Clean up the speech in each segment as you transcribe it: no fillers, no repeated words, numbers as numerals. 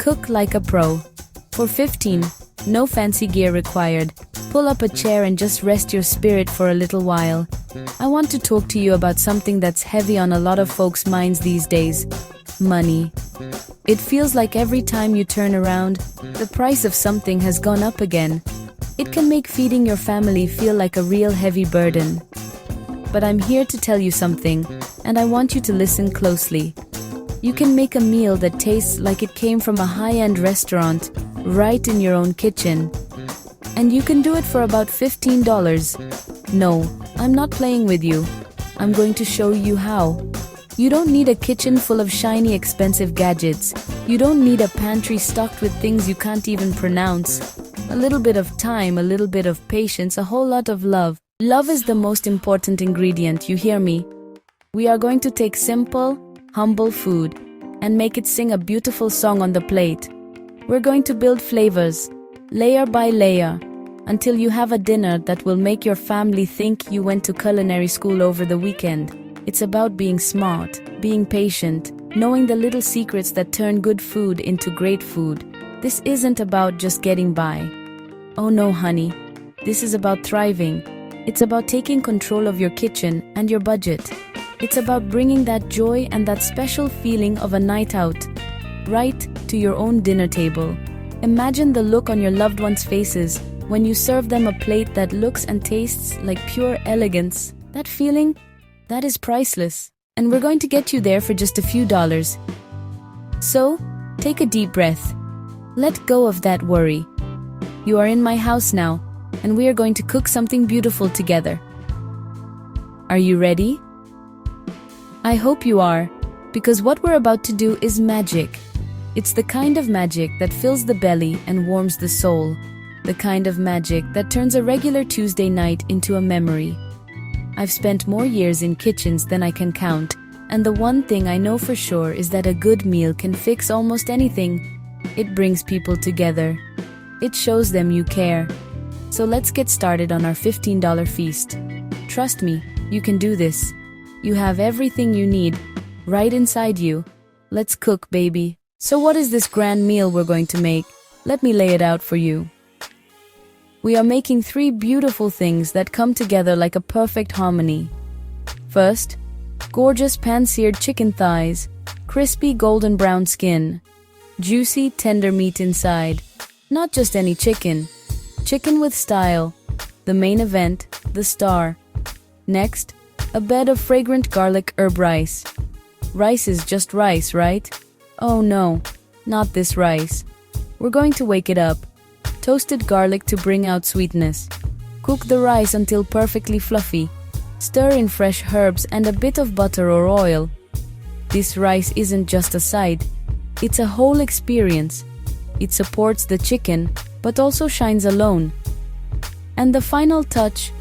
Cook like a pro. For 15, no fancy gear required. Pull up a chair and just rest your spirit for a little while. I want to talk to you about something that's heavy on a lot of folks' minds these days. Money. It feels like every time you turn around, the price of something has gone up again. It can make feeding your family feel like a real heavy burden. But I'm here to tell you something, and I want you to listen closely. You can make a meal that tastes like it came from a high-end restaurant, right in your own kitchen. And you can do it for about $15. No, I'm not playing with you. I'm going to show you how. You don't need a kitchen full of shiny, expensive gadgets. You don't need a pantry stocked with things you can't even pronounce. A little bit of time, a little bit of patience, a whole lot of love. Love is the most important ingredient, you hear me? We are going to take simple, humble food and make it sing a beautiful song on the plate. We're going to build flavors, layer by layer, until you have a dinner that will make your family think you went to culinary school over the weekend. It's about being smart, being patient, knowing the little secrets that turn good food into great food. This isn't about just getting by. Oh no, honey. This is about thriving. It's about taking control of your kitchen and your budget. It's about bringing that joy and that special feeling of a night out right to your own dinner table. Imagine the look on your loved ones' faces when you serve them a plate that looks and tastes like pure elegance. That feeling, that is priceless. And we're going to get you there for just a few dollars. So, take a deep breath. Let go of that worry. You are in my house now, and we are going to cook something beautiful together. Are you ready? I hope you are, because what we're about to do is magic. It's the kind of magic that fills the belly and warms the soul. The kind of magic that turns a regular Tuesday night into a memory. I've spent more years in kitchens than I can count, and the one thing I know for sure is that a good meal can fix almost anything. It brings people together. It shows them you care. So let's get started on our $15 feast. Trust me, you can do this. You have everything you need right inside you. Let's cook, baby. So what is this grand meal we're going to make? Let me lay it out for you. We are making 3 beautiful things that come together like a perfect harmony. First, gorgeous pan-seared chicken thighs, crispy golden brown skin, juicy tender meat inside. Not just any chicken. Chicken with style. The main event, the star. Next, a bed of fragrant garlic herb rice. Rice is just rice, right? Oh no, not this rice. We're going to wake it up. Toasted garlic to bring out sweetness. Cook the rice until perfectly fluffy. Stir in fresh herbs and a bit of butter or oil. This rice isn't just a side. It's a whole experience. It supports the chicken, but also shines alone. And the final touch,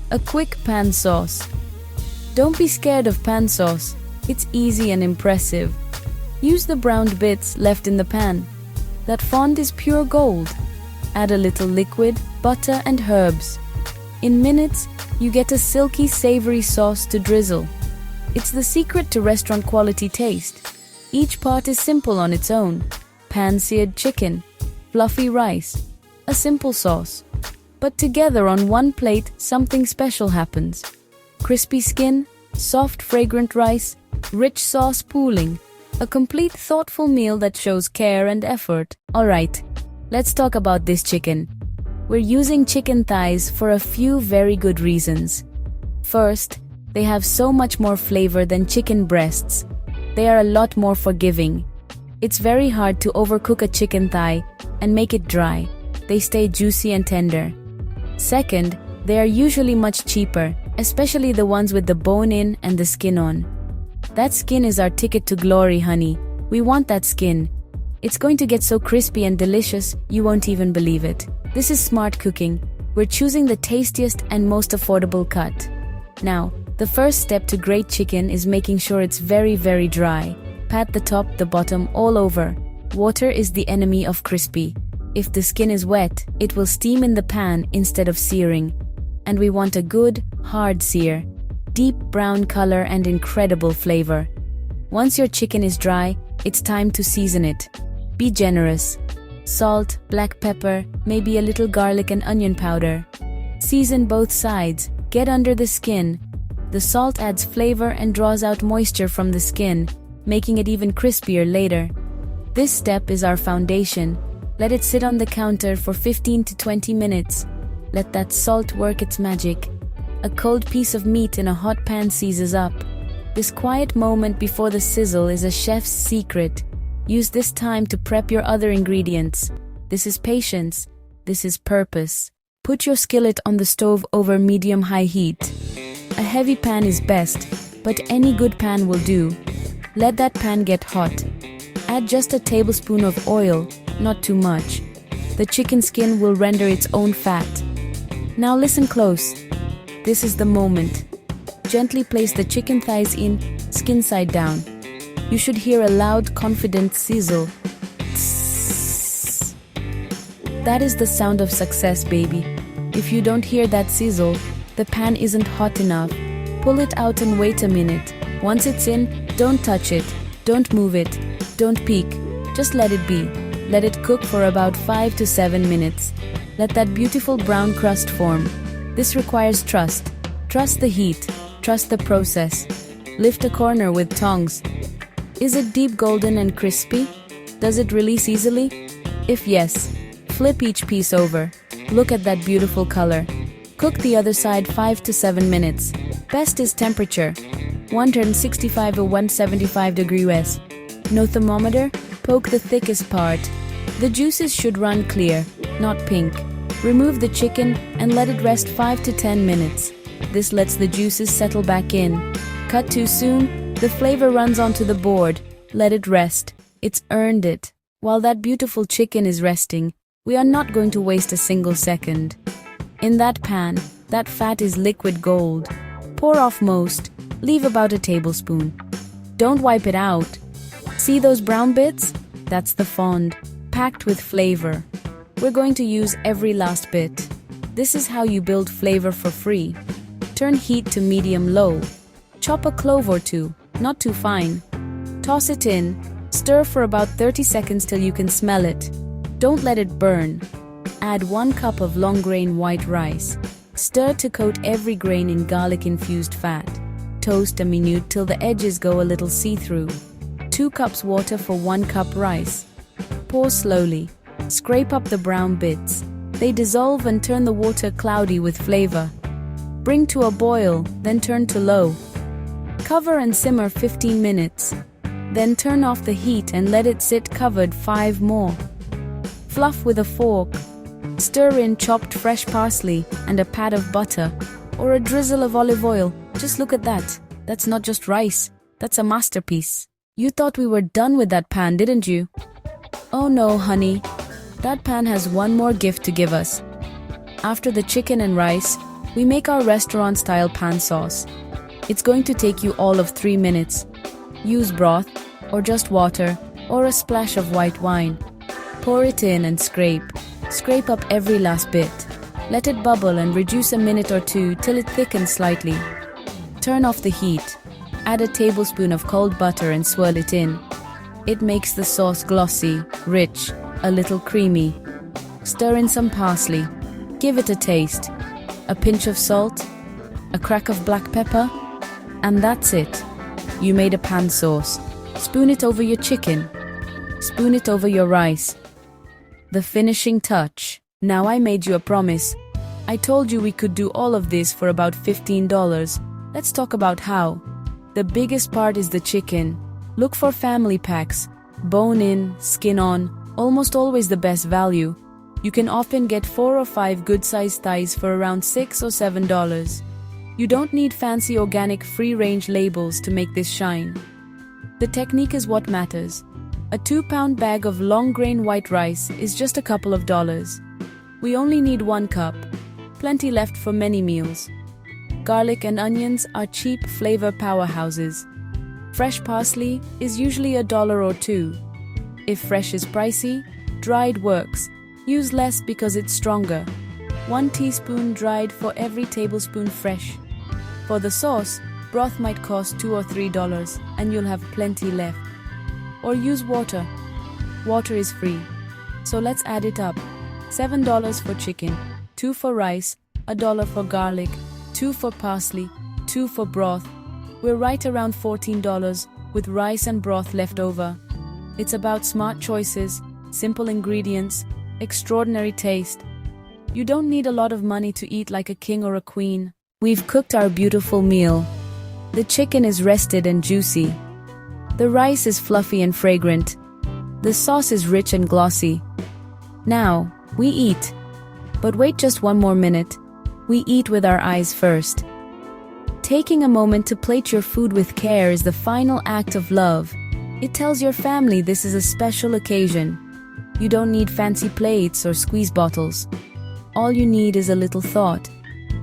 a quick pan sauce. Don't be scared of pan sauce. It's easy and impressive. Use the browned bits left in the pan. That fond is pure gold. Add a little liquid, butter and herbs. In minutes, you get a silky, savory sauce to drizzle. It's the secret to restaurant quality taste. Each part is simple on its own. Pan-seared chicken, fluffy rice, a simple sauce. But together on one plate, something special happens. Crispy skin, soft fragrant rice, rich sauce pooling. A complete thoughtful meal that shows care and effort. Alright, let's talk about this chicken. We're using chicken thighs for a few very good reasons. First, they have so much more flavor than chicken breasts. They are a lot more forgiving. It's very hard to overcook a chicken thigh and make it dry. They stay juicy and tender. Second, they are usually much cheaper, especially the ones with the bone in and the skin on. That skin is our ticket to glory, honey. We want that skin. It's going to get so crispy and delicious, you won't even believe it. This is smart cooking. We're choosing the tastiest and most affordable cut. Now, the first step to great chicken is making sure it's very, very dry. Pat the top, the bottom, all over. Water is the enemy of crispy. If the skin is wet, it will steam in the pan instead of searing. And we want a good, hard sear. Deep brown color and incredible flavor. Once your chicken is dry, it's time to season it. Be generous. Salt, black pepper, maybe a little garlic and onion powder. Season both sides, get under the skin. The salt adds flavor and draws out moisture from the skin, making it even crispier later. This step is our foundation. Let it sit on the counter for 15 to 20 minutes. Let that salt work its magic. A cold piece of meat in a hot pan seizes up. This quiet moment before the sizzle is a chef's secret. Use this time to prep your other ingredients. This is patience. This is purpose. Put your skillet on the stove over medium-high heat. A heavy pan is best, but any good pan will do. Let that pan get hot. Add just a tablespoon of oil, not too much. The chicken skin will render its own fat. Now listen close. This is the moment. Gently place the chicken thighs in, skin side down. You should hear a loud, confident sizzle. Tss. That is the sound of success, baby. If you don't hear that sizzle, the pan isn't hot enough. Pull it out and wait a minute. Once it's in, don't touch it. Don't move it. Don't peek. Just let it be. Let it cook for about 5 to 7 minutes. Let that beautiful brown crust form. This requires trust. Trust the heat. Trust the process. Lift a corner with tongs. Is it deep golden and crispy? Does it release easily? If yes, flip each piece over. Look at that beautiful color. Cook the other side 5 to 7 minutes. Best is temperature. 165 to 175 degrees US. No thermometer? Poke the thickest part. The juices should run clear, not pink. Remove the chicken and let it rest 5 to 10 minutes. This lets the juices settle back in. Cut too soon, the flavor runs onto the board. Let it rest. It's earned it. While that beautiful chicken is resting, we are not going to waste a single second. In that pan, that fat is liquid gold. Pour off most. Leave about a tablespoon. Don't wipe it out. See those brown bits? That's the fond, packed with flavor. We're going to use every last bit. This is how you build flavor for free. Turn heat to medium-low. Chop a clove or two, not too fine. Toss it in. Stir for about 30 seconds till you can smell it. Don't let it burn. Add 1 cup of long-grain white rice. Stir to coat every grain in garlic-infused fat. Toast a minute till the edges go a little see-through. 2 cups water for 1 cup rice. Pour slowly. Scrape up the brown bits. They dissolve and turn the water cloudy with flavor. Bring to a boil, then turn to low. Cover and simmer 15 minutes. Then turn off the heat and let it sit covered 5 more. Fluff with a fork. Stir in chopped fresh parsley and a pat of butter or a drizzle of olive oil. Just look at that. That's not just rice. That's a masterpiece. You thought we were done with that pan, didn't you? Oh no, honey. That pan has one more gift to give us. After the chicken and rice, we make our restaurant-style pan sauce. It's going to take you all of 3 minutes. Use broth, or just water, or a splash of white wine. Pour it in and scrape. Scrape up every last bit. Let it bubble and reduce a minute or two till it thickens slightly. Turn off the heat. Add a tablespoon of cold butter and swirl it in. It makes the sauce glossy, rich, a little creamy. Stir in some parsley. Give it a taste. A pinch of salt, a crack of black pepper, and that's it. You made a pan sauce. Spoon it over your chicken. Spoon it over your rice. The finishing touch. Now I made you a promise. I told you we could do all of this for about $15. Let's talk about how. The biggest part is the chicken. Look for family packs. Bone in, skin on, almost always the best value. You can often get 4 or 5 good-sized thighs for around $6 or $7. You don't need fancy organic free-range labels to make this shine. The technique is what matters. A 2-pound bag of long-grain white rice is just a couple of dollars. We only need 1 cup. Plenty left for many meals. Garlic and onions are cheap flavor powerhouses. Fresh parsley is usually $1 or $2. If fresh is pricey, dried works. Use less because it's stronger. 1 teaspoon dried for every tablespoon fresh. For the sauce, broth might cost $2 or $3 and you'll have plenty left. Or use water. Water is free. So let's add it up. $7 for chicken, $2 for rice, $1 for garlic, $2 for parsley, $2 for broth. We're right around $14 with rice and broth left over. It's about smart choices, simple ingredients, extraordinary taste. You don't need a lot of money to eat like a king or a queen. We've cooked our beautiful meal. The chicken is rested and juicy. The rice is fluffy and fragrant. The sauce is rich and glossy. Now, we eat. But wait just one more minute. We eat with our eyes first. Taking a moment to plate your food with care is the final act of love. It tells your family this is a special occasion. You don't need fancy plates or squeeze bottles. All you need is a little thought.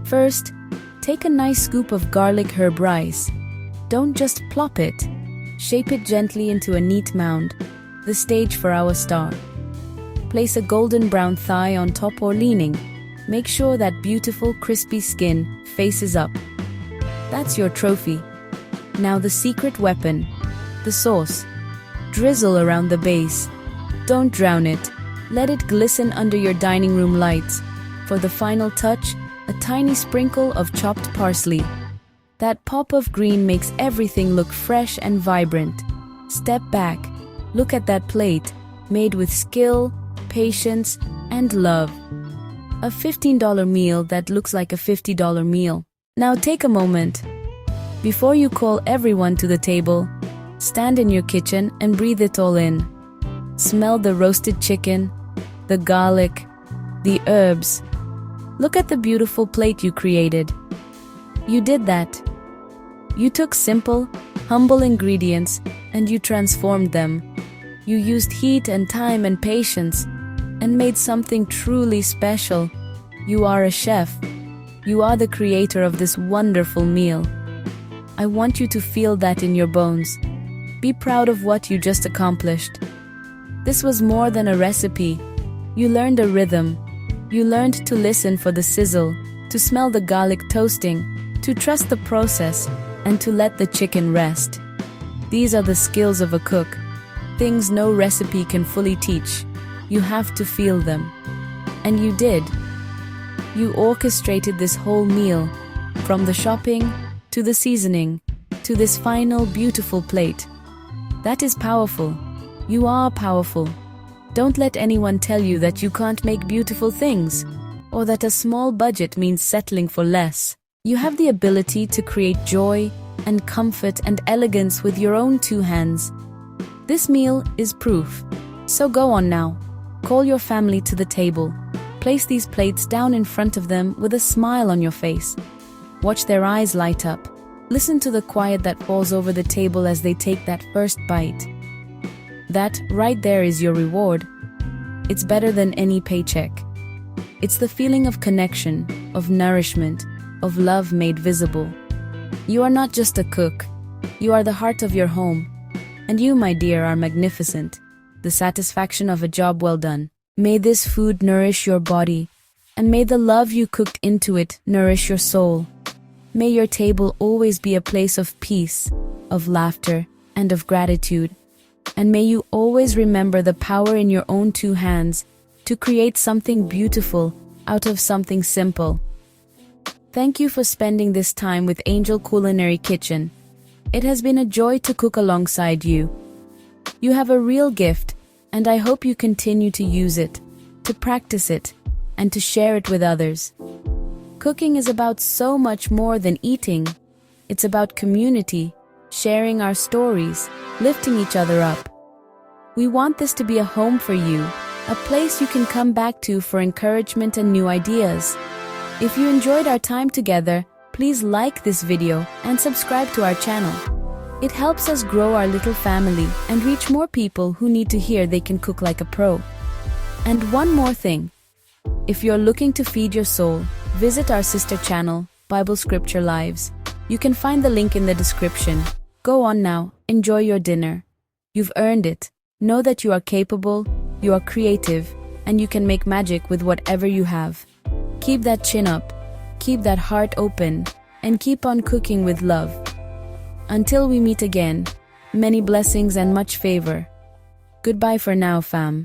First, take a nice scoop of garlic herb rice. Don't just plop it. Shape it gently into a neat mound, the stage for our star. Place a golden brown thigh on top or leaning. Make sure that beautiful crispy skin faces up. That's your trophy. Now the secret weapon, the sauce. Drizzle around the base. Don't drown it. Let it glisten under your dining room lights. For the final touch, a tiny sprinkle of chopped parsley. That pop of green makes everything look fresh and vibrant. Step back. Look at that plate, made with skill, patience, and love. A $15 meal that looks like a $50 meal. Now take a moment. Before you call everyone to the table, stand in your kitchen and breathe it all in. Smell the roasted chicken, the garlic, the herbs. Look at the beautiful plate you created. You did that. You took simple, humble ingredients and you transformed them. You used heat and time and patience and made something truly special. You are a chef. You are the creator of this wonderful meal. I want you to feel that in your bones. Be proud of what you just accomplished. This was more than a recipe. You learned a rhythm. You learned to listen for the sizzle, to smell the garlic toasting, to trust the process, and to let the chicken rest. These are the skills of a cook. Things no recipe can fully teach. You have to feel them. And you did. You orchestrated this whole meal, from the shopping, to the seasoning, to this final beautiful plate. That is powerful. You are powerful. Don't let anyone tell you that you can't make beautiful things, or that a small budget means settling for less. You have the ability to create joy and comfort and elegance with your own two hands. This meal is proof. So go on now. Call your family to the table. Place these plates down in front of them with a smile on your face. Watch their eyes light up. Listen to the quiet that falls over the table as they take that first bite. That right there is your reward. It's better than any paycheck. It's the feeling of connection, of nourishment, of love made visible. You are not just a cook. You are the heart of your home. And you, my dear, are magnificent. The satisfaction of a job well done. May this food nourish your body, and may the love you cooked into it nourish your soul. May your table always be a place of peace, of laughter, and of gratitude. And may you always remember the power in your own two hands to create something beautiful out of something simple. Thank you for spending this time with Angel Culinary Kitchen. It has been a joy to cook alongside you. You have a real gift, and I hope you continue to use it, to practice it, and to share it with others. Cooking is about so much more than eating. It's about community, sharing our stories, lifting each other up. We want this to be a home for you, a place you can come back to for encouragement and new ideas. If you enjoyed our time together, please like this video and subscribe to our channel. It helps us grow our little family and reach more people who need to hear they can cook like a pro. And one more thing. If you're looking to feed your soul, visit our sister channel, Bible Scripture Lives. You can find the link in the description. Go on now, enjoy your dinner. You've earned it. Know that you are capable, you are creative, and you can make magic with whatever you have. Keep that chin up, keep that heart open, and keep on cooking with love. Until we meet again, many blessings and much favor. Goodbye for now, fam.